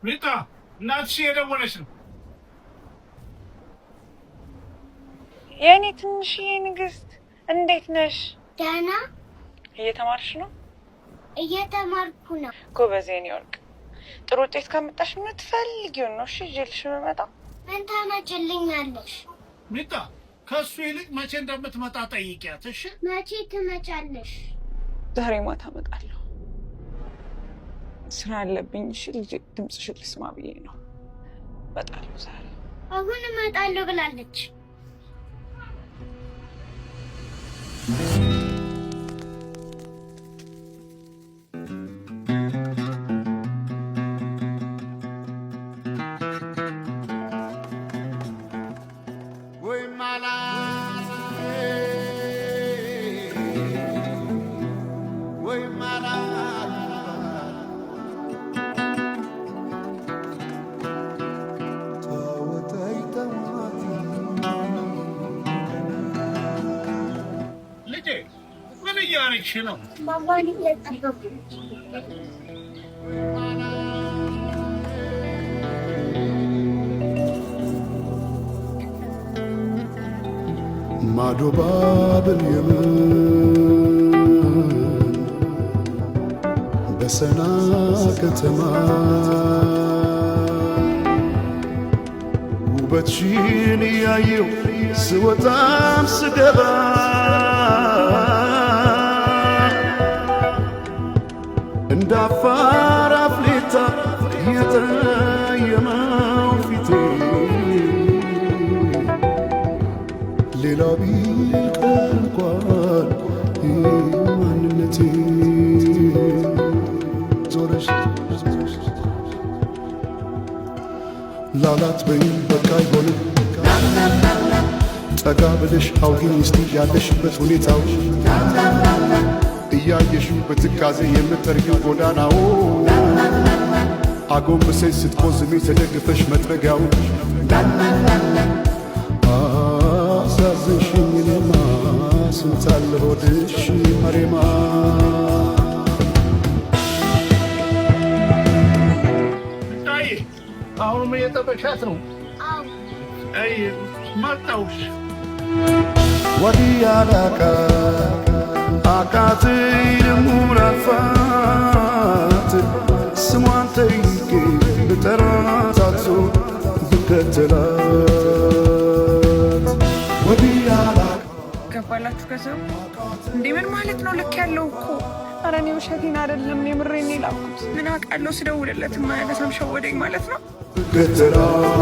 ሪታ እናትሽ የደወለች ነው። የኔ ትንሽዬ ንግስት እንዴት ነሽ? ደህና። እየተማርሽ ነው? እየተማርኩ ነው። ጎበዝ የኔ ወርቅ። ጥሩ ውጤት ካመጣሽ የምትፈልጊውን ነው እሺ ይዤልሽ የምመጣው። ምን ታመጭልኛለሽ? ሪታ ከሱ ይልቅ መቼ እንደምትመጣ ጠይቂያት እሺ። መቼ ትመጫለሽ? ዛሬ ማታ እመጣለሁ። ስራ አለብኝ። እሺ ልጄ ድምፅሽን ልስማ ብዬ ነው። እመጣለሁ ዛሬ። አሁን እመጣለሁ ብላለች። ነው ማማን ይለጣው ማዶ ባብል የምን በሰና ከተማ ውበትሽን እያየው ስወጣም ስገባ እንዳፋር አፍሌታ የጠየመው ፊቴ ሌላ ቢቀር እንኳን ማንነቴ ዞረሽ ላላት በይ በቃ አይሆንም ጠጋ ብለሽ አውጊኝ እስቲ ያለሽበት ሁኔታው እያየሽው በትካዜ የምትጠርጊው ጎዳናው አጎንብሰሽ ስትቆዝሚ ተደግፈሽ መጥረጊያው አሳዘንሽኝ እኔማ ስንታለ ሆድሽ መሬማ ታይ አሁንም እየጠበሻት ነው? አይ መጣሁሽ ወዲያ ላካ አቃተኝ ሙራፋት ስሟን ጠይቄ ብጠራት አልሶ ብከተላት ወዲያ ገባላችሁ ከሰው እንዴ? ምን ማለት ነው? ልክ ያለው እኮ ኧረ እኔ ውሸቴን አይደለም የምሬን የላኩት። ምን አውቃለሁ ስደውልለት የማያነሳም ሸወደኝ ማለት ነው። ብከተላት